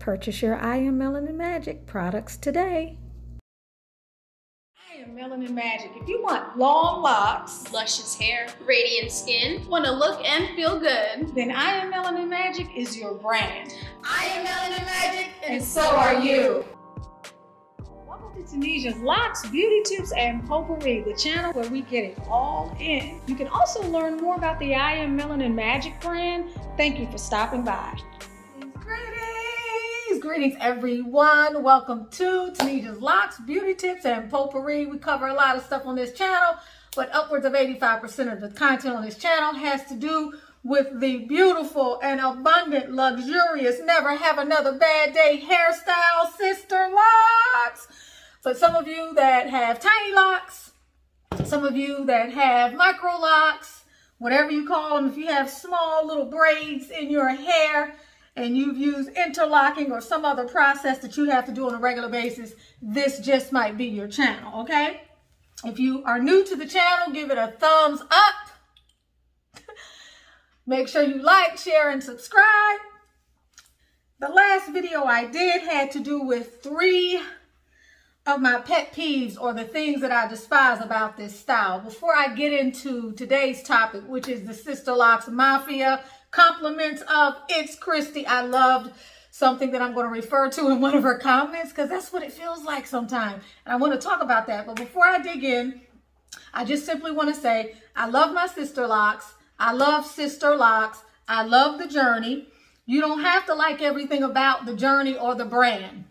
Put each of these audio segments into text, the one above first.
Purchase your I Am Melanin Magic products today. I am Melanin Magic. If you want long locks, luscious hair, radiant skin, want to look and feel good, then I Am Melanin Magic is your brand. I am Melanin Magic, and so are you. Welcome to Tunisia's Locs, Beauty Tips, and Potpourri, the channel where we get it all in. You can also learn more about the I Am Melanin Magic brand. Thank you for stopping by. Greetings everyone. Welcome to Tunisia's Locs, Beauty Tips, and Potpourri. We cover a lot of stuff on this channel, but upwards of 85% of the content on this channel has to do with the beautiful and abundant, luxurious, never have another bad day hairstyle, Sisterlocks. For some of you that have tiny locks, some of you that have Microlocks, whatever you call them, if you have small little braids in your hair, and you've used interlocking or some other process that you have to do on a regular basis, this just might be your channel, okay? If you are new to the channel, give it a thumbs up. Make sure you like, share, and subscribe. The last video I did had to do with 3 of my pet peeves or the things that I despise about this style. Before I get into today's topic, which is the Sisterlocks MAFIA, compliments of It's Christy. I loved something that I'm going to refer to in one of her comments because that's what it feels like sometimes. And I want to talk about that. But before I dig in, I just simply want to say I love my Sisterlocks. I love Sisterlocks. I love the journey. You don't have to like everything about the journey or the brand.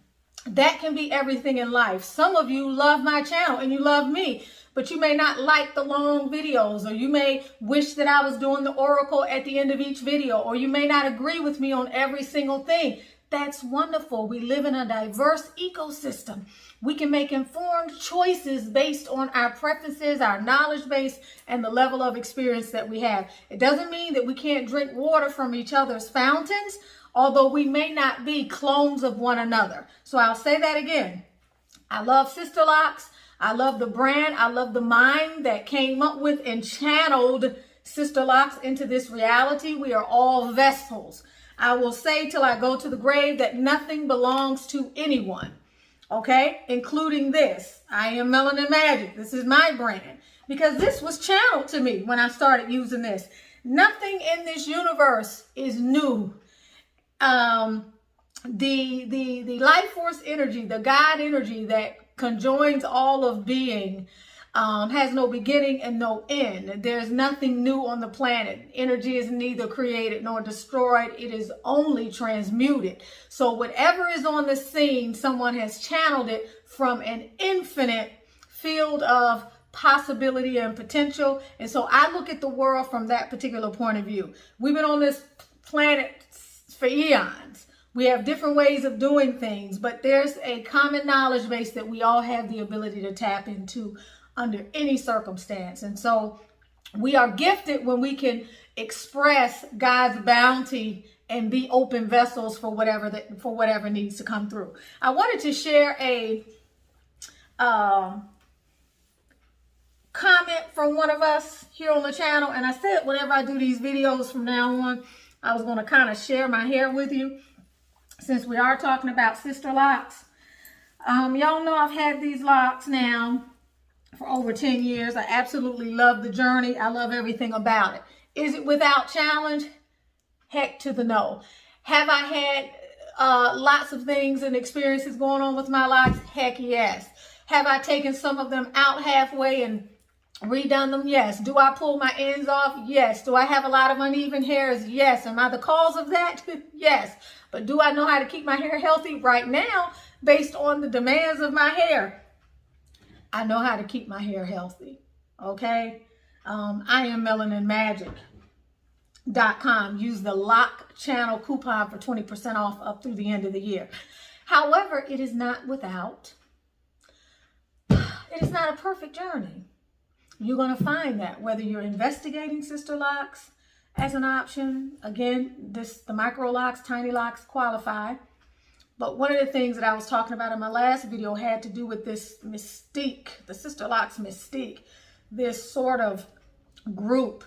That can be everything in life. Some of you love my channel and you love me, but you may not like the long videos, or you may wish that I was doing the oracle at the end of each video, or you may not agree with me on every single thing. That's wonderful. We live in a diverse ecosystem. We can make informed choices based on our preferences, our knowledge base, and the level of experience that we have. It doesn't mean that we can't drink water from each other's fountains, although we may not be clones of one another. So I'll say that again. I love Sisterlocks. I love the brand. I love the mind that came up with and channeled Sisterlocks into this reality. We are all vessels. I will say till I go to the grave that nothing belongs to anyone, okay? Including this. I Am Melanin Magic. This is my brand because this was channeled to me when I started using this. Nothing in this universe is new. The life force energy, the God energy that conjoins all of being, has no beginning and no end. There's nothing new on the planet. Energy is neither created nor destroyed. It is only transmuted. So whatever is on the scene, someone has channeled it from an infinite field of possibility and potential. And so I look at the world from that particular point of view. We've been on this planet for eons. We have different ways of doing things, but there's a common knowledge base that we all have the ability to tap into under any circumstance. And so we are gifted when we can express God's bounty and be open vessels for whatever needs to come through. I wanted to share a comment from one of us here on the channel, and I said whenever I do these videos from now on, I was going to kind of share my hair with you. Since we are talking about Sisterlocks, y'all know I've had these locks now for over 10 years. I absolutely love the journey. I love everything about it. Is it without challenge? Heck to the no. Have I had lots of things and experiences going on with my locks? Heck yes. Have I taken some of them out halfway and redone them? Yes. Do I pull my ends off? Yes. Do I have a lot of uneven hairs? Yes. Am I the cause of that? Yes. But do I know how to keep my hair healthy right now based on the demands of my hair? I know how to keep my hair healthy. Okay. I Am Melanin Magic.com. Use the Loc channel coupon for 20% off up through the end of the year. However, it is not a perfect journey. You're going to find that whether you're investigating Sisterlocks as an option, again, the Microlocks, tiny locks qualify. But one of the things that I was talking about in my last video had to do with this mystique, the Sisterlocks mystique, this sort of group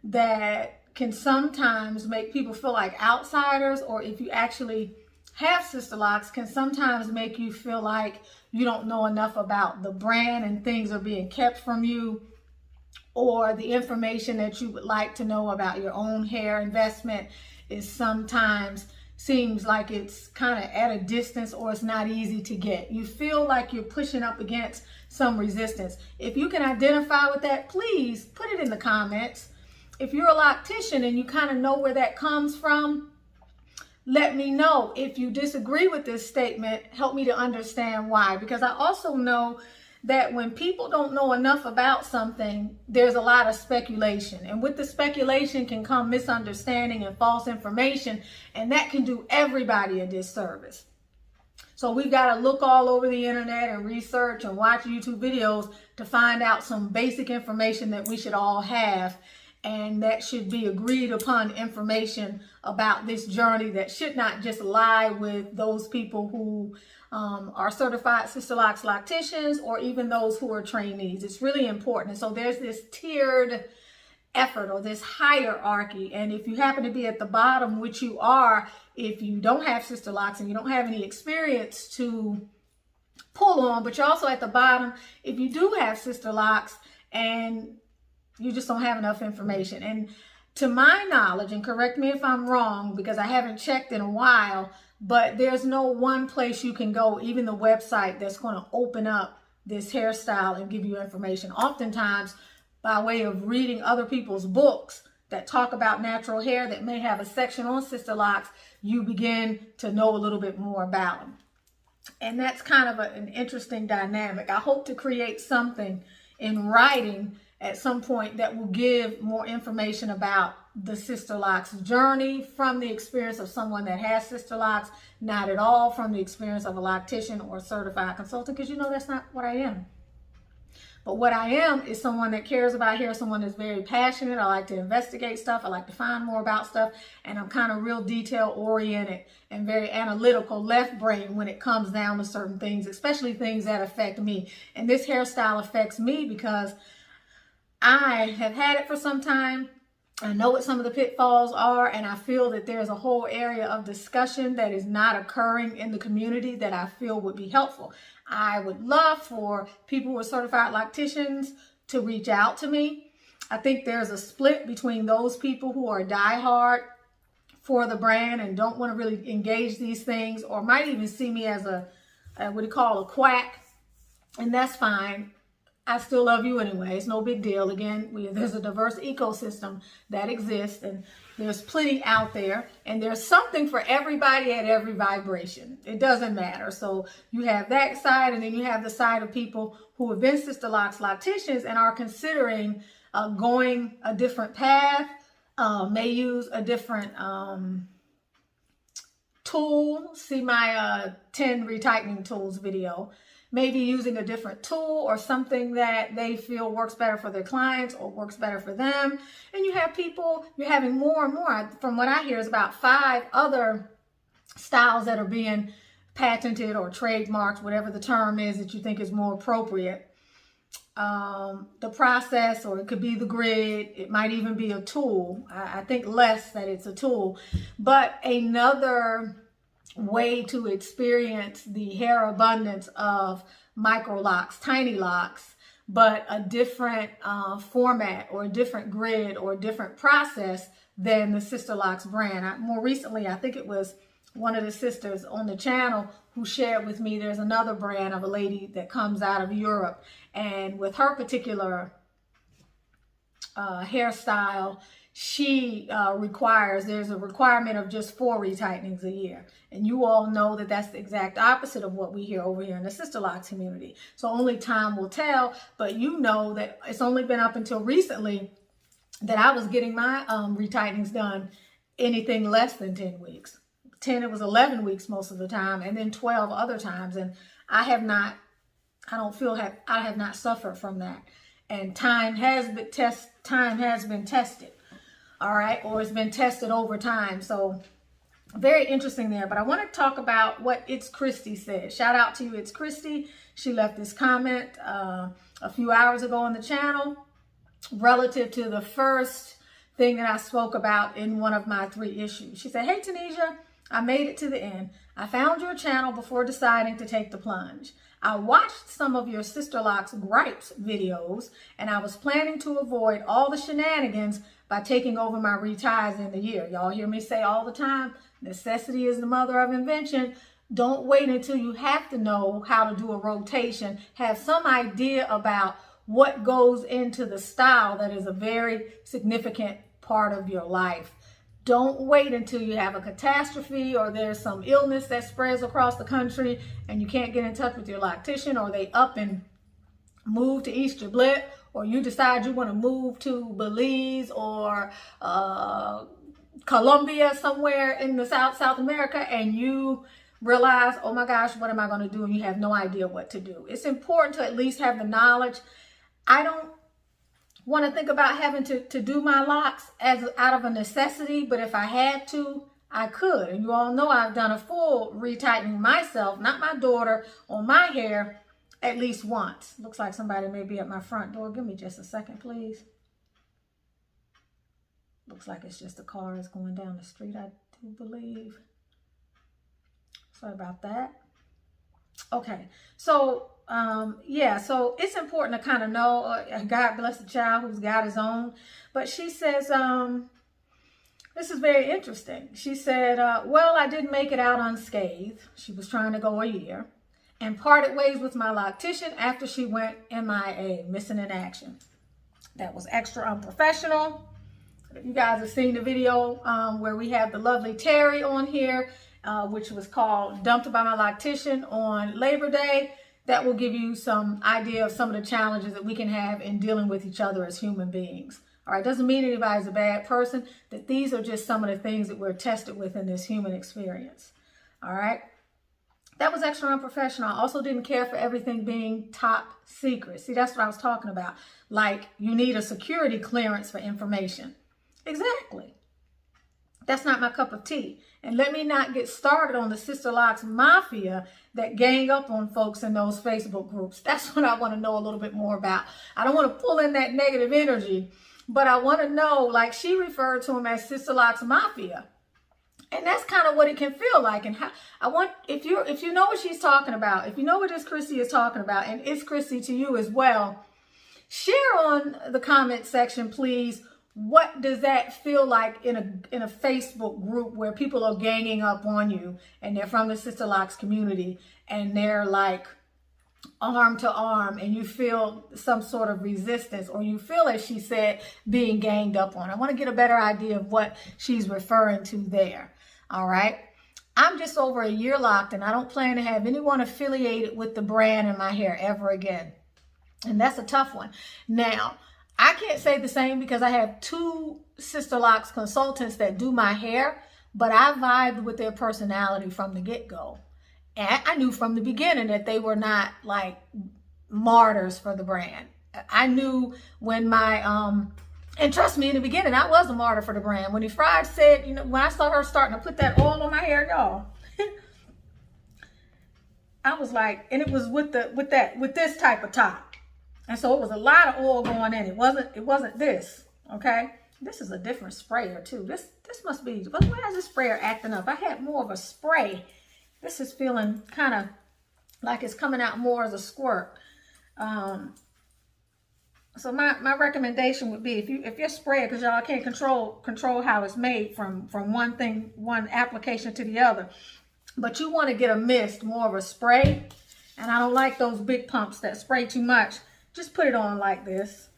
that can sometimes make people feel like outsiders, or if you actually have Sisterlocks can sometimes make you feel like you don't know enough about the brand and things are being kept from you, or the information that you would like to know about your own hair investment is sometimes seems like it's kind of at a distance, or it's not easy to get. You feel like you're pushing up against some resistance. If you can identify with that, please put it in the comments. If you're a loctician and you kind of know where that comes from, let me know. If you disagree with this statement, help me to understand why. Because I also know that when people don't know enough about something, there's a lot of speculation. And with the speculation can come misunderstanding and false information, and that can do everybody a disservice. So we've got to look all over the internet and research and watch YouTube videos to find out some basic information that we should all have, and that should be agreed upon information about this journey that should not just lie with those people who are certified Sisterlocks locticians, or even those who are trainees. It's really important. And so there's this tiered effort, or this hierarchy. And if you happen to be at the bottom, which you are, if you don't have Sisterlocks and you don't have any experience to pull on, but you're also at the bottom if you do have Sisterlocks and you just don't have enough information. And to my knowledge, and correct me if I'm wrong because I haven't checked in a while, but there's no one place you can go, even the website, that's going to open up this hairstyle and give you information. Oftentimes, by way of reading other people's books that talk about natural hair that may have a section on Sisterlocks, you begin to know a little bit more about them. And that's kind of an interesting dynamic. I hope to create something in writing at some point that will give more information about the Sisterlocks journey from the experience of someone that has Sisterlocks, not at all from the experience of a loctician or certified consultant, because you know that's not what I am. But what I am is someone that cares about hair, someone that's very passionate. I like to investigate stuff. I like to find more about stuff. And I'm kind of real detail oriented and very analytical, left brain when it comes down to certain things, especially things that affect me. And this hairstyle affects me because I have had it for some time. I know what some of the pitfalls are, and I feel that there's a whole area of discussion that is not occurring in the community that I feel would be helpful. I would love for people who are certified locticians to reach out to me. I think there's a split between those people who are diehard for the brand and don't want to really engage these things, or might even see me as a what do you call, a quack, and that's fine. I still love you anyway. It's no big deal. Again, there's a diverse ecosystem that exists, and there's plenty out there, and there's something for everybody at every vibration. It doesn't matter. So you have that side, and then you have the side of people who have been Sisterlocks locticians and are considering going a different path, may use a different tool. See my 10 retightening tools video. Maybe using a different tool or something that they feel works better for their clients or works better for them. And you have people, you're having more and more, from what I hear, is about 5 other styles that are being patented or trademarked, whatever the term is that you think is more appropriate. The process, or it could be the grid, it might even be a tool. I think less that it's a tool, but another way to experience the hair abundance of Microlocks, tiny locks, but a different format or a different grid or a different process than the Sisterlocks brand. More recently, I think it was one of the sisters on the channel who shared with me there's another brand of a lady that comes out of Europe, and with her particular hairstyle, she there's a requirement of just 4 retightenings a year. And you all know that that's the exact opposite of what we hear over here in the Sisterlocks community. So only time will tell, but you know that it's only been up until recently that I was getting my retightenings done anything less than 10 weeks. 10, it was 11 weeks most of the time, and then 12 other times. And I have not suffered from that. And time has been tested. All right, or it's been tested over time. So very interesting there. But I want to talk about what It's Christy said. Shout out to you, It's Christy. She left this comment a few hours ago on the channel relative to the first thing that I spoke about in one of my 3 issues. She said, "Hey, Tanisha, I made it to the end. I found your channel before deciding to take the plunge. I watched some of your Sisterlocks gripes videos, and I was planning to avoid all the shenanigans by taking over my reties in the year. Y'all hear me say all the time, necessity is the mother of invention. Don't wait until you have to know how to do a rotation. Have some idea about what goes into the style that is a very significant part of your life. Don't wait until you have a catastrophe or there's some illness that spreads across the country and you can't get in touch with your loctician, or they up and move to East Blip, or you decide you want to move to Belize or Colombia, somewhere in the South America, and you realize, oh my gosh, what am I going to do? And you have no idea what to do. It's important to at least have the knowledge. I don't want to think about having to do my locks as out of a necessity, but if I had to, I could. And you all know I've done a full retightening myself, not my daughter, on my hair at least once. Looks like somebody may be at my front door. Give me just a second, please. Looks like it's just a car is going down the street, I do believe. Sorry about that. Okay, so yeah, so it's important to kind of know, God bless the child who's got his own. But she says, this is very interesting. She said, well, I didn't make it out unscathed. She was trying to go a year and parted ways with my loctician after she went MIA, missing in action. That was extra unprofessional. You guys have seen the video where we have the lovely Terry on here, which was called Dumped by My Loctician on Labor Day. That will give you some idea of some of the challenges that we can have in dealing with each other as human beings. All right, doesn't mean anybody's a bad person, that these are just some of the things that we're tested with in this human experience. All right, that was extra unprofessional. I also didn't care for everything being top secret. See, that's what I was talking about. Like, you need a security clearance for information. Exactly. That's not my cup of tea. And let me not get started on the Sisterlocks MAFIA that gang up on folks in those Facebook groups. That's what I want to know a little bit more about. I don't want to pull in that negative energy, but I want to know, like she referred to them as Sisterlocks MAFIA. And that's kind of what it can feel like. And how, I want, if you know what she's talking about, if you know what this Chrissy is talking about, and it's Chrissy to you as well, share on the comment section, please. What does that feel like in a Facebook group where people are ganging up on you and they're from the Sisterlocks community and they're like arm to arm, and you feel some sort of resistance, or you feel, as she said, being ganged up on? I want to get a better idea of what she's referring to there. All right. I'm just over a year locked, and I don't plan to have anyone affiliated with the brand in my hair ever again. And that's a tough one. Now, I can't say the same because I have two Sisterlocks consultants that do my hair, but I vibed with their personality from the get-go. And I knew from the beginning that they were not like martyrs for the brand. I knew when my, and trust me, in the beginning, I was a martyr for the brand. When Fried said, you know, when I saw her starting to put that oil on my hair, y'all, I was like, and it was with this type of top. And so it was a lot of oil going in. It wasn't this, okay? This is a different sprayer too. This must be, why is this sprayer acting up? I had more of a spray. This is feeling kind of like it's coming out more as a squirt. So my recommendation would be, if your sprayer, because y'all can't control how it's made from one application to the other, but you want to get a mist, more of a spray. And I don't like those big pumps that spray too much. Just put it on like this,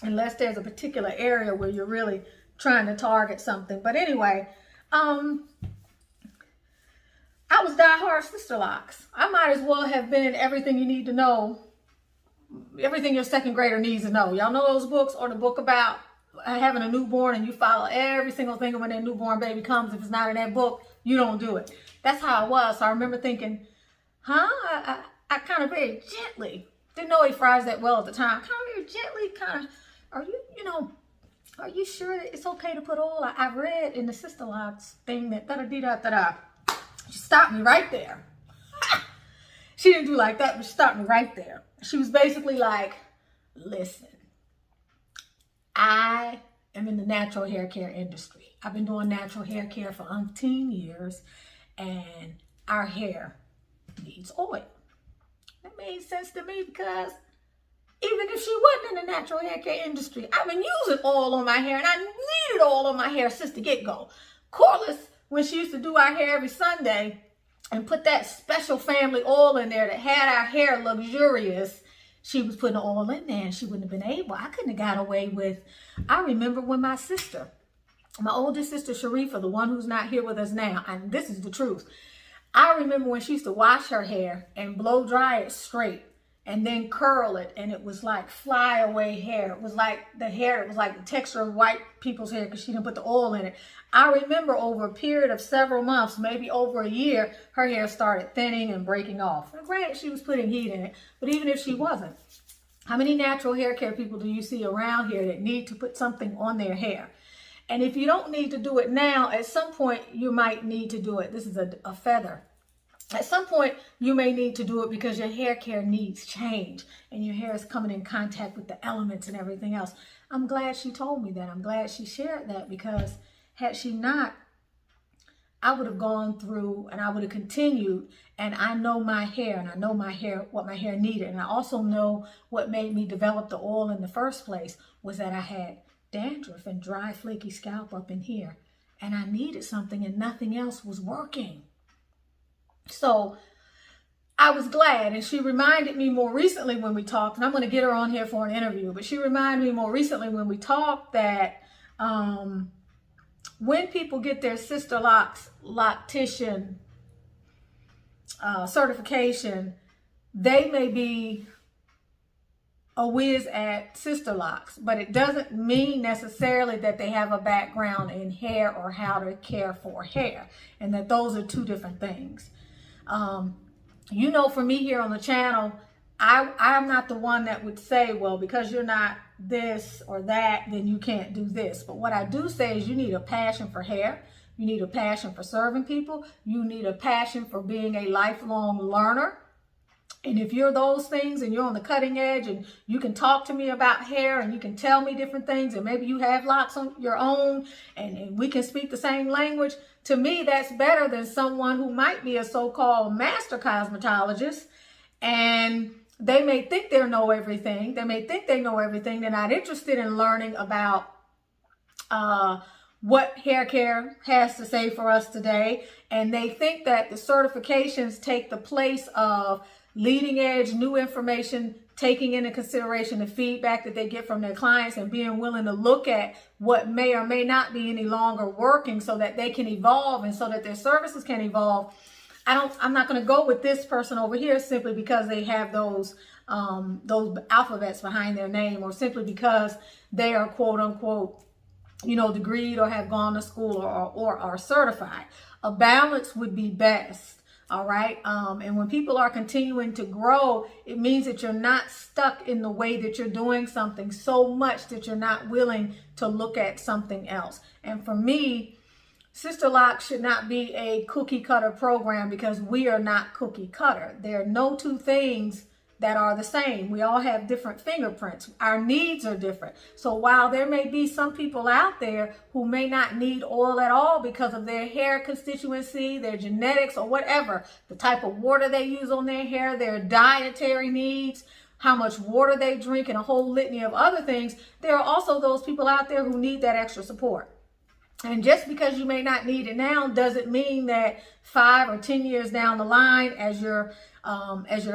unless there's a particular area where you're really trying to target something. But anyway, I was diehard Sisterlocks. I might as well have been everything you need to know, everything your second grader needs to know. Y'all know those books, or the book about having a newborn and you follow every single thing when that newborn baby comes. If it's not in that book, you don't do it. That's how I was. So I remember thinking, I kind of very gently, didn't know he fries that well at the time, kind of very gently, kind of, are you sure it's okay to put oil? I read in the Sisterlocks thing that da-da-dee-da-da-da. She stopped me right there. She didn't do like that, but she stopped me right there. She was basically like, listen, I am in the natural hair care industry. I've been doing natural hair care for umpteen years, and our hair needs oil. That made sense to me because even if she wasn't in the natural hair care industry, I've been using oil on my hair, and I needed oil on my hair since the get-go. Corliss, when she used to do our hair every Sunday and put that special family oil in there that had our hair luxurious, she was putting oil in there and she wouldn't have been able. I couldn't have got away with. I remember when my sister, my oldest sister, Sharifa, the one who's not here with us now, and this is the truth. I remember when she used to wash her hair and blow dry it straight and then curl it, and it was like flyaway hair. It was like it was like the texture of white people's hair because she didn't put the oil in it. I remember over a period of several months, maybe over a year, her hair started thinning and breaking off. And granted, she was putting heat in it, but even if she wasn't, how many natural hair care people do you see around here that need to put something on their hair? And if you don't need to do it now, at some point you might need to do it. This is a feather. At some point, you may need to do it because your hair care needs change and your hair is coming in contact with the elements and everything else. I'm glad she told me that. I'm glad she shared that, because had she not, I would have gone through and I would have continued. And I know my hair, and I know my hair, what my hair needed. And I also know what made me develop the oil in the first place was that I had dandruff and dry, flaky scalp up in here. And I needed something and nothing else was working. So I was glad, and she reminded me more recently when we talked, and I'm going to get her on here for an interview, but she reminded me more recently when we talked that when people get their Sisterlocks loctician certification, they may be a whiz at Sisterlocks, but it doesn't mean necessarily that they have a background in hair or how to care for hair, and that those are two different things. You know, for me here on the channel, I'm not the one that would say, well, because you're not this or that, then you can't do this. But what I do say is you need a passion for hair. You need a passion for serving people. You need a passion for being a lifelong learner. And if you're those things and you're on the cutting edge and you can talk to me about hair and you can tell me different things, and maybe you have locks on your own and we can speak the same language, to me, that's better than someone who might be a so-called master cosmetologist and they may think they know everything. They may think they know everything. They're not interested in learning about what hair care has to say for us today. And they think that the certifications take the place of leading edge, new information, taking into consideration the feedback that they get from their clients and being willing to look at what may or may not be any longer working so that they can evolve and so that their services can evolve. I'm not going to go with this person over here simply because they have those alphabets behind their name, or simply because they are quote unquote, you know, degreed or have gone to school or are certified. A balance would be best. All right. And when people are continuing to grow, it means that you're not stuck in the way that you're doing something so much that you're not willing to look at something else. And for me, Sisterlocks should not be a cookie cutter program, because we are not cookie cutter. There are no two things that are the same. We all have different fingerprints. Our needs are different. So while there may be some people out there who may not need oil at all because of their hair constituency, their genetics, or whatever, the type of water they use on their hair, their dietary needs, how much water they drink, and a whole litany of other things, there are also those people out there who need that extra support. And just because you may not need it now doesn't mean that 5 or 10 years down the line, as your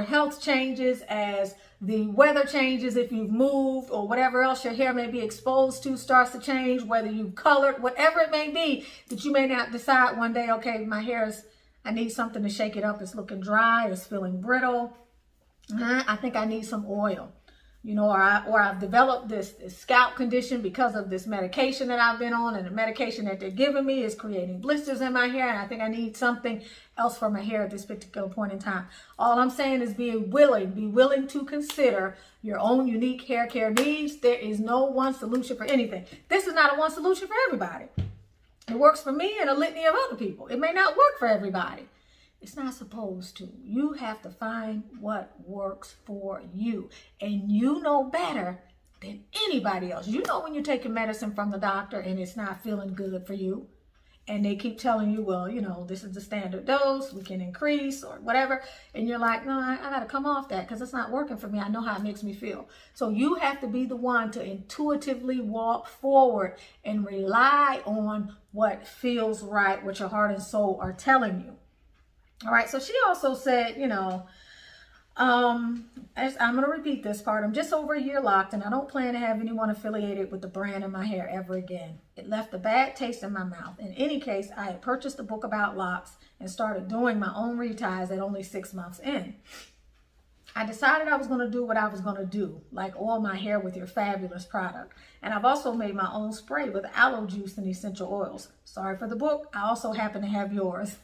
health changes, as the weather changes, if you've moved or whatever else your hair may be exposed to starts to change, whether you've colored, whatever it may be, that you may not decide one day, okay, my hair is, I need something to shake it up. It's looking dry. It's feeling brittle. I think I need some oil. You know, or I've developed this scalp condition because of this medication that I've been on, and the medication that they're giving me is creating blisters in my hair, and I think I need something else for my hair at this particular point in time. All I'm saying is be willing to consider your own unique hair care needs. There is no one solution for anything. This is not a one solution for everybody. It works for me and a litany of other people. It may not work for everybody. It's not supposed to. You have to find what works for you. And you know better than anybody else. You know when you're taking medicine from the doctor and it's not feeling good for you. and they keep telling you, well, you know, this is the standard dose, we can increase or whatever. And you're like, no, I got to come off that because it's not working for me. I know how it makes me feel. So you have to be the one to intuitively walk forward and rely on what feels right, what your heart and soul are telling you. All right. So she also said, you know, I'm going to repeat this part. I'm just over a year locked, and I don't plan to have anyone affiliated with the brand in my hair ever again. It left a bad taste in my mouth. In any case, I had purchased a book about locks and started doing my own reties at only 6 months in. I decided I was going to do what I was going to do, like oil my hair with your fabulous product. And I've also made my own spray with aloe juice and essential oils. Sorry for the book. I also happen to have yours.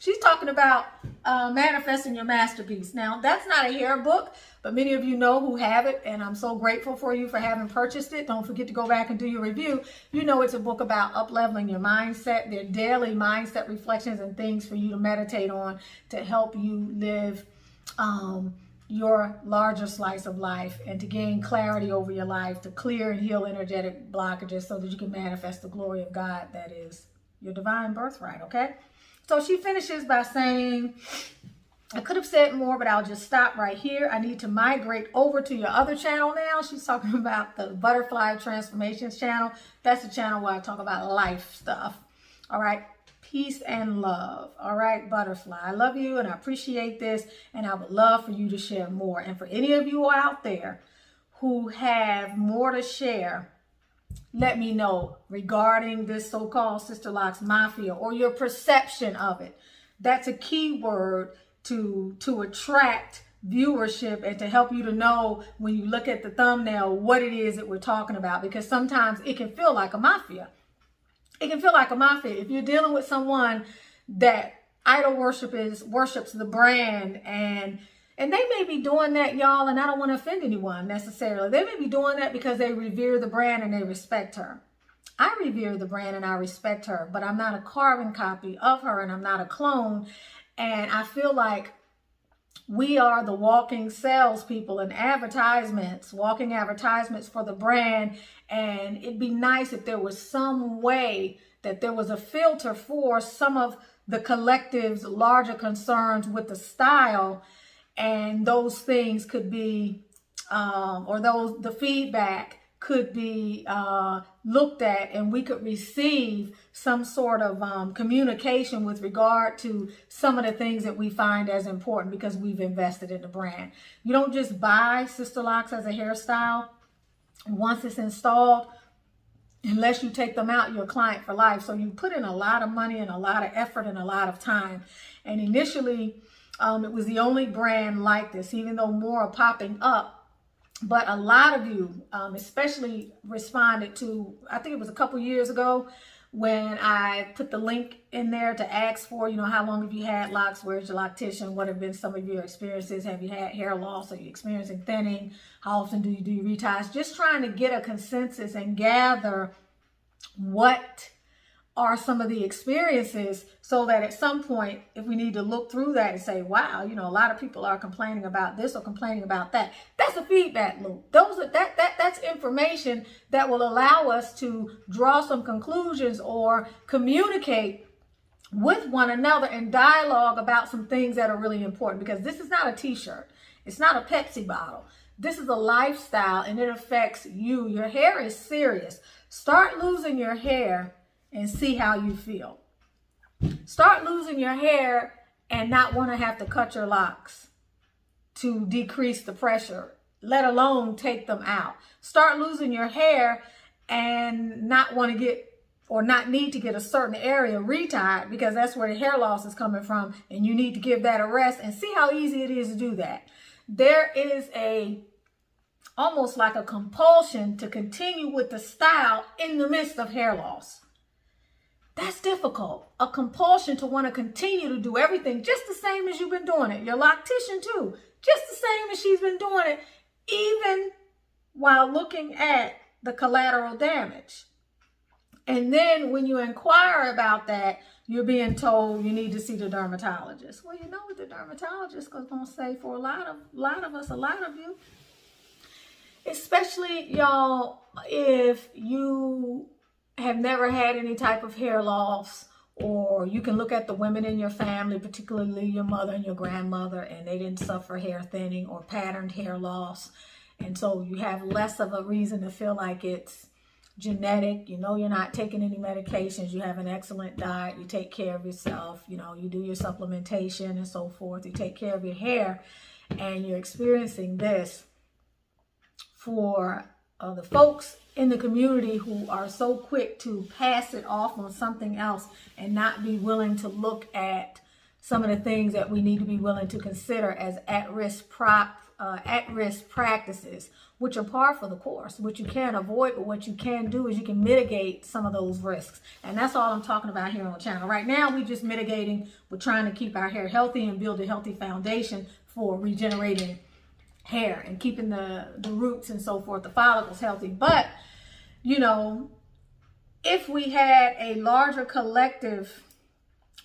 She's talking about manifesting your masterpiece. Now, that's not a hair book, but many of you know who have it, and I'm so grateful for you for having purchased it. Don't forget to go back and do your review. You know it's a book about up-leveling your mindset. They're daily mindset reflections and things for you to meditate on to help you live your larger slice of life and to gain clarity over your life, to clear and heal energetic blockages so that you can manifest the glory of God that is your divine birthright, okay? So she finishes by saying, I could have said more, but I'll just stop right here. I need to migrate over to your other channel now. She's talking about the Butterfly Transformations channel. That's the channel where I talk about life stuff. All right. Peace and love. All right, Butterfly. I love you and I appreciate this, and I would love for you to share more. And for any of you out there who have more to share, let me know regarding this so-called Sisterlocks Mafia or your perception of it. That's a key word to attract viewership and to help you to know when you look at the thumbnail what it is that we're talking about, because sometimes it can feel like a mafia. It can feel like a mafia. If you're dealing with someone that idol worships the brand, and they may be doing that, y'all, and I don't want to offend anyone necessarily. They may be doing that because they revere the brand and they respect her. I revere the brand and I respect her, but I'm not a carbon copy of her and I'm not a clone. And I feel like we are the walking salespeople and advertisements, walking advertisements for the brand. And it'd be nice if there was some way that there was a filter for some of the collective's larger concerns with the style. And those things could be, the feedback could be looked at, and we could receive some sort of communication with regard to some of the things that we find as important because we've invested in the brand. You don't just buy Sisterlocks as a hairstyle once it's installed. Unless you take them out, you're a client for life. So you put in a lot of money and a lot of effort and a lot of time. And initially, it was the only brand like this, even though more are popping up. But a lot of you, especially responded to, I think it was a couple years ago, when I put the link in there to ask for, you know, how long have you had locks? Where's your loctician? What have been some of your experiences? Have you had hair loss? Are you experiencing thinning? How often do you reties? Just trying to get a consensus and gather what are some of the experiences, so that at some point, if we need to look through that and say, wow, you know, a lot of people are complaining about this or complaining about that. That's a feedback loop. That's information that will allow us to draw some conclusions or communicate with one another and dialogue about some things that are really important, because this is not a t-shirt. It's not a Pepsi bottle. This is a lifestyle and it affects you. Your hair is serious. Start losing your hair and see how you feel. Start losing your hair and not want to have to cut your locks to decrease the pressure, let alone take them out. Start losing your hair and not want to get or not need to get a certain area retied, because that's where the hair loss is coming from, and you need to give that a rest, and see how easy it is to do that. There is almost like a compulsion to continue with the style in the midst of hair loss. That's difficult. A compulsion to want to continue to do everything just the same as you've been doing it. Your loctician too, just the same as she's been doing it, even while looking at the collateral damage. And then when you inquire about that, you're being told you need to see the dermatologist. Well, you know what the dermatologist is going to say for a lot of us, a lot of you. Especially, y'all, if you have never had any type of hair loss, or you can look at the women in your family, particularly your mother and your grandmother, and they didn't suffer hair thinning or patterned hair loss. And so you have less of a reason to feel like it's genetic. You know, you're not taking any medications. You have an excellent diet. You take care of yourself. You know, you do your supplementation and so forth. You take care of your hair, and you're experiencing this. For the folks in the community who are so quick to pass it off on something else and not be willing to look at some of the things that we need to be willing to consider as at-risk practices, which are par for the course, which you can't avoid, but what you can do is you can mitigate some of those risks. And that's all I'm talking about here on the channel. Right now, we're just mitigating. We're trying to keep our hair healthy and build a healthy foundation for regenerating hair and keeping the roots and so forth, the follicles healthy. But, you know, if we had a larger collective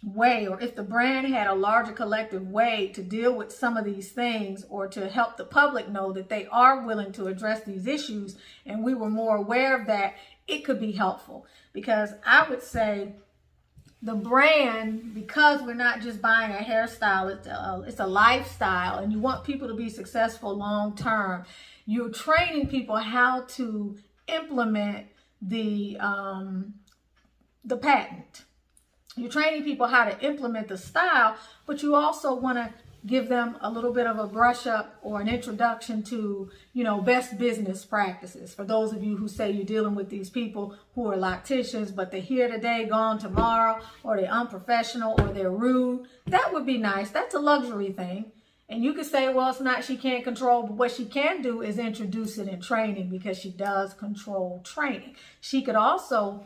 way, or if the brand had a larger collective way to deal with some of these things, or to help the public know that they are willing to address these issues, and we were more aware of that, it could be helpful. Because I would say the brand, because we're not just buying a hairstyle, it's a lifestyle, and you want people to be successful long term. You're training people how to implement the patent. You're training people how to implement the style, but you also want to give them a little bit of a brush up or an introduction to, you know, best business practices. For those of you who say you're dealing with these people who are locticians, but they're here today, gone tomorrow, or they're unprofessional, or they're rude, that would be nice. That's a luxury thing. And you could say, well, it's not, she can't control, but what she can do is introduce it in training, because she does control training. She could also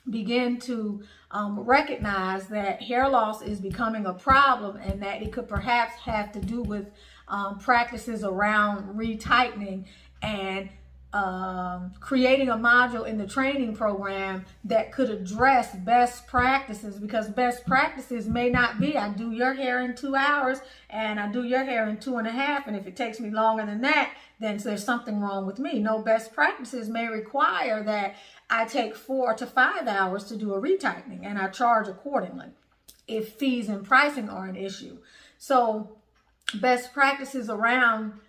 begin to recognize that hair loss is becoming a problem, and that it could perhaps have to do with practices around retightening, and creating a module in the training program that could address best practices, because best practices may not be, I do your hair in 2 hours and I do your hair in 2.5, and if it takes me longer than that, then there's something wrong with me. No, best practices may require that I take 4 to 5 hours to do a retightening, and I charge accordingly if fees and pricing are an issue. So best practices around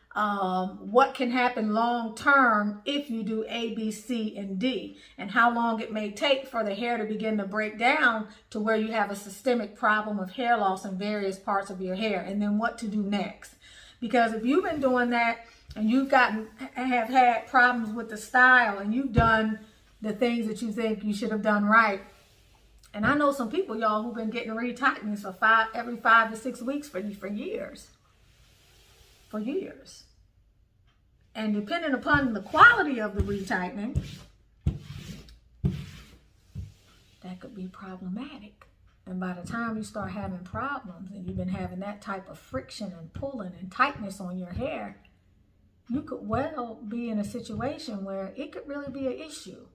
what can happen long term if you do A, B, C, and D, and how long it may take for the hair to begin to break down to where you have a systemic problem of hair loss in various parts of your hair, and then what to do next. Because if you've been doing that and have had problems with the style, and you've done the things that you think you should have done right. And I know some people, y'all, who've been getting retightenings for every 5 to 6 weeks for years. For years. And depending upon the quality of the retightening, that could be problematic. And by the time you start having problems, and you've been having that type of friction and pulling and tightness on your hair, you could well be in a situation where it could really be an issue.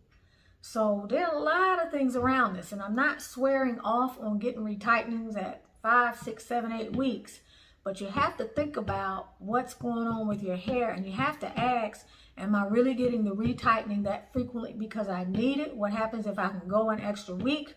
So there are a lot of things around this, and I'm not swearing off on getting retightenings at 5, 6, 7, 8 weeks, but you have to think about what's going on with your hair, and you have to ask, am I really getting the retightening that frequently because I need it? What happens if I can go an extra week?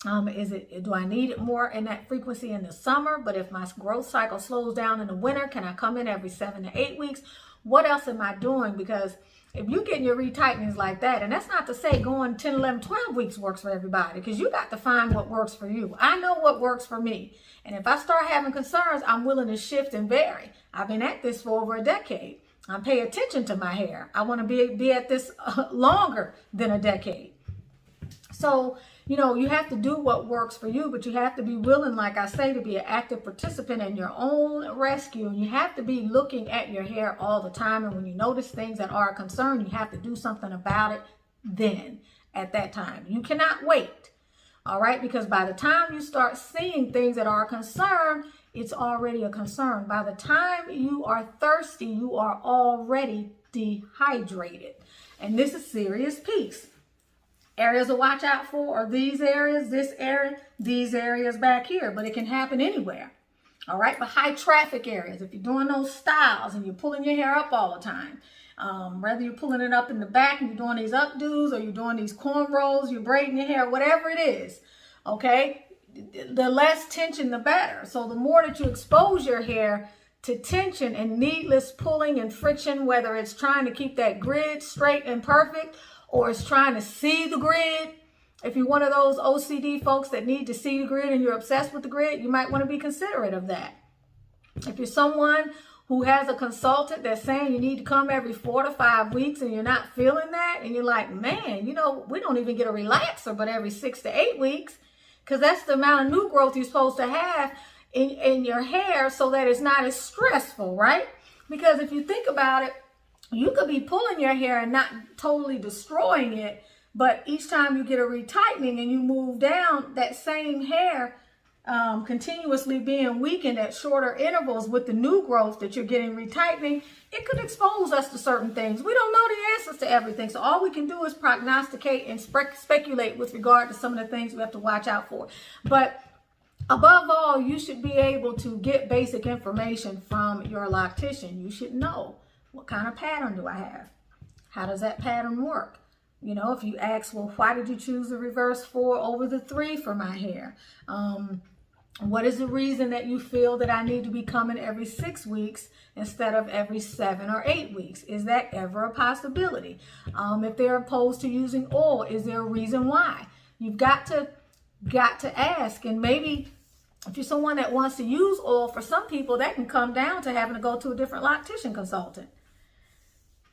Do I need it more in that frequency in the summer? But if my growth cycle slows down in the winter, can I come in every 7 to 8 weeks? What else am I doing? Because if you're getting your retightenings like that, and that's not to say going 10, 11, 12 weeks works for everybody, because you got to find what works for you. I know what works for me. And if I start having concerns, I'm willing to shift and vary. I've been at this for over a decade. I pay attention to my hair. I want to be at this longer than a decade. So, you know, you have to do what works for you, but you have to be willing, like I say, to be an active participant in your own rescue. And you have to be looking at your hair all the time. And when you notice things that are a concern, you have to do something about it then, at that time. You cannot wait, all right? Because by the time you start seeing things that are a concern, it's already a concern. By the time you are thirsty, you are already dehydrated. And this is serious piece. Areas to watch out for are these areas, this area, these areas back here, but it can happen anywhere. All right, but high traffic areas, if you're doing those styles and you're pulling your hair up all the time, whether you're pulling it up in the back and you're doing these updos, or you're doing these cornrows, you're braiding your hair, whatever it is, okay, the less tension, the better. So the more that you expose your hair to tension and needless pulling and friction, whether it's trying to keep that grid straight and perfect, or it's trying to see the grid. If you're one of those OCD folks that need to see the grid and you're obsessed with the grid, you might want to be considerate of that. If you're someone who has a consultant that's saying you need to come every 4 to 5 weeks and you're not feeling that, and you're like, man, you know, we don't even get a relaxer but every 6 to 8 weeks, because that's the amount of new growth you're supposed to have in your hair so that it's not as stressful, right? Because if you think about it, you could be pulling your hair and not totally destroying it, but each time you get a retightening and you move down, that same hair continuously being weakened at shorter intervals with the new growth that you're getting retightening, it could expose us to certain things. We don't know the answers to everything, so all we can do is prognosticate and speculate with regard to some of the things we have to watch out for. But above all, you should be able to get basic information from your loctician. You should know, what kind of pattern do I have? How does that pattern work? You know, if you ask, well, why did you choose the reverse 4 over the 3 for my hair? What is the reason that you feel that I need to be coming every 6 weeks instead of every 7 or 8 weeks? Is that ever a possibility? If they're opposed to using oil, is there a reason why? You've got to ask. And maybe if you're someone that wants to use oil, for some people that can come down to having to go to a different loctician consultant.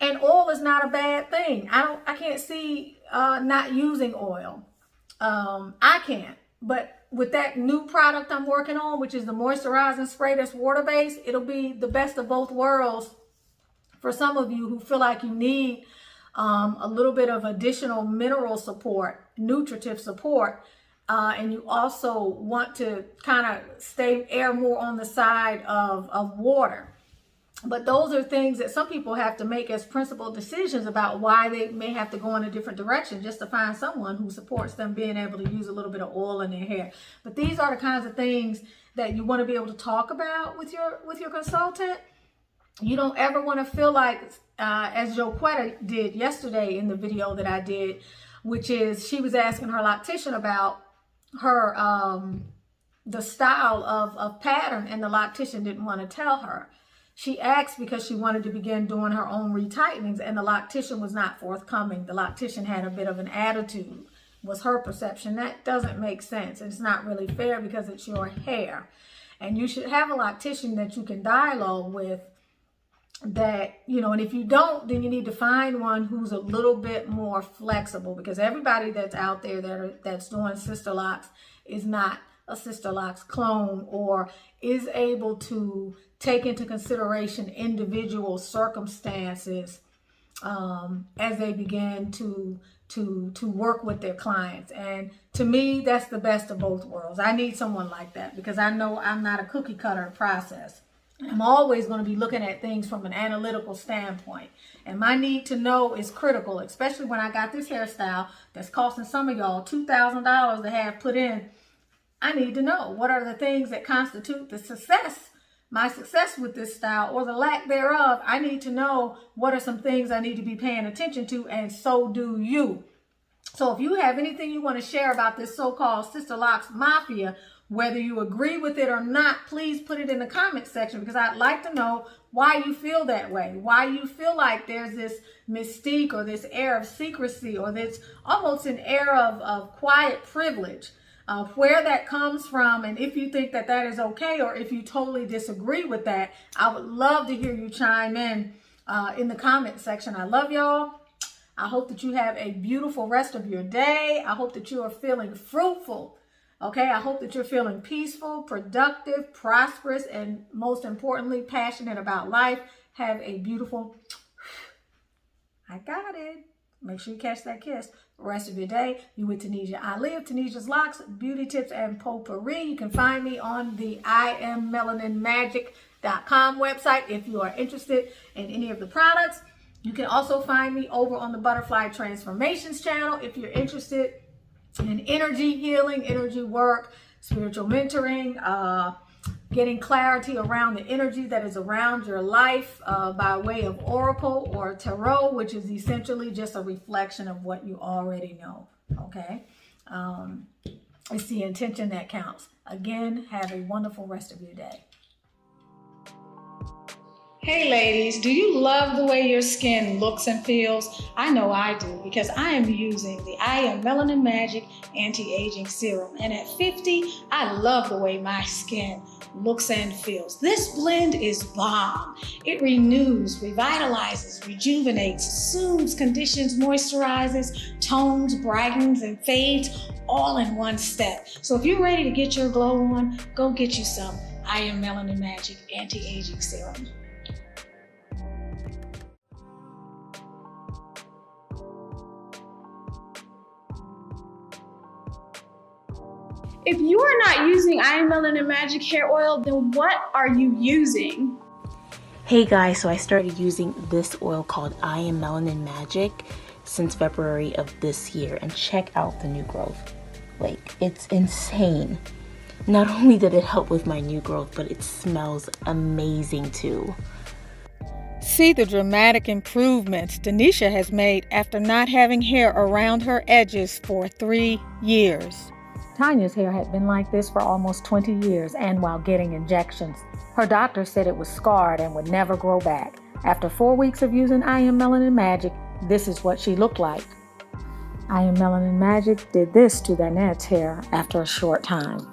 And oil is not a bad thing. I can't see not using oil. I can't. But with that new product I'm working on, which is the moisturizing spray that's water-based, it'll be the best of both worlds for some of you who feel like you need a little bit of additional mineral support, nutritive support, and you also want to kind of err more on the side of water. But those are things that some people have to make as principled decisions about why they may have to go in a different direction just to find someone who supports them being able to use a little bit of oil in their hair. But these are the kinds of things that you want to be able to talk about with your consultant. You don't ever want to feel like, as Joquetta did yesterday in the video that I did, which is she was asking her loctician about her the style of pattern, and the loctician didn't want to tell her. She asked because she wanted to begin doing her own retightenings, and the loctician was not forthcoming. The loctician had a bit of an attitude, was her perception. That doesn't make sense. It's not really fair because it's your hair. And you should have a loctician that you can dialogue with that, you know, and if you don't, then you need to find one who's a little bit more flexible, because everybody that's out there that's doing Sisterlocks is not a Sisterlocks clone or is able to take into consideration individual circumstances as they begin to work with their clients. And to me, that's the best of both worlds. I need someone like that because I know I'm not a cookie cutter process. I'm always going to be looking at things from an analytical standpoint. And my need to know is critical, especially when I got this hairstyle that's costing some of y'all $2,000 to have put in. I need to know what are the things that constitute the success, my success with this style or the lack thereof. I need to know what are some things I need to be paying attention to, and so do you. So if you have anything you want to share about this so-called Sisterlocks Mafia, whether you agree with it or not, please put it in the comment section, because I'd like to know why you feel that way, why you feel like there's this mystique or this air of secrecy or this almost an air of quiet privilege. Where that comes from, and if you think that that is okay, or if you totally disagree with that, I would love to hear you chime in the comment section. I love y'all. I hope that you have a beautiful rest of your day. I hope that you are feeling fruitful. Okay, I hope that you're feeling peaceful, productive, prosperous, and most importantly, passionate about life. Have a beautiful, I got it. Make sure you catch that kiss. The rest of your day. You with Tanisha. I live Tanisha's Locks, beauty tips and potpourri. You can find me on the IamMelaninMagic.com website if you are interested in any of the products. You can also find me over on the Butterfly Transformations channel if you're interested in energy healing, energy work, spiritual mentoring, getting clarity around the energy that is around your life by way of oracle or tarot, which is essentially just a reflection of what you already know, okay? It's the intention that counts. Again, have a wonderful rest of your day. Hey ladies, do you love the way your skin looks and feels? I know I do, because I am using the I Am Melanin Magic Anti-Aging Serum. And at 50, I love the way my skin looks and feels. This blend is bomb. It renews, revitalizes, rejuvenates, soothes, conditions, moisturizes, tones, brightens, and fades all in one step. So if you're ready to get your glow on, go get you some I Am Melanin Magic Anti-Aging Serum. If you are not using I Am Melanin Magic hair oil, then what are you using? Hey guys, so I started using this oil called I Am Melanin Magic since February of this year, and check out the new growth. Like, it's insane. Not only did it help with my new growth, but it smells amazing too. See the dramatic improvements Denisha has made after not having hair around her edges for 3 years. Tanya's hair had been like this for almost 20 years, and while getting injections, her doctor said it was scarred and would never grow back. After 4 weeks of using I Am Melanin Magic, this is what she looked like. I Am Melanin Magic did this to Danette's hair after a short time.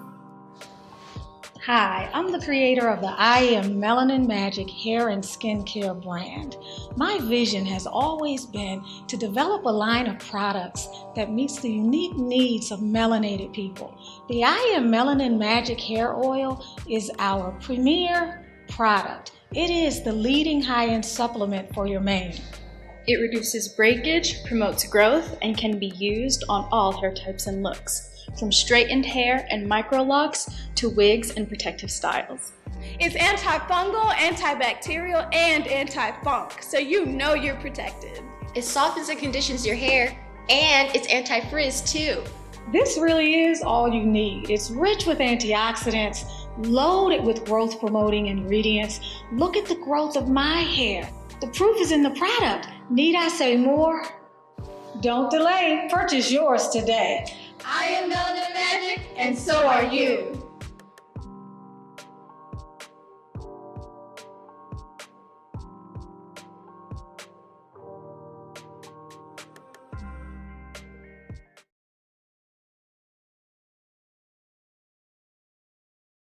Hi, I'm the creator of the I Am Melanin Magic hair and skincare brand. My vision has always been to develop a line of products that meets the unique needs of melanated people. The I Am Melanin Magic hair oil is our premier product. It is the leading high-end supplement for your mane. It reduces breakage, promotes growth, and can be used on all hair types and looks, from straightened hair and microlocks to wigs and protective styles. It's antifungal, antibacterial, and anti-funk, so you know you're protected. It softens and conditions your hair, and it's anti-frizz too. This really is all you need. It's rich with antioxidants, loaded with growth-promoting ingredients. Look at the growth of my hair. The proof is in the product. Need I say more? Don't delay. Purchase yours today. I Am Melanin Magic, and so are you.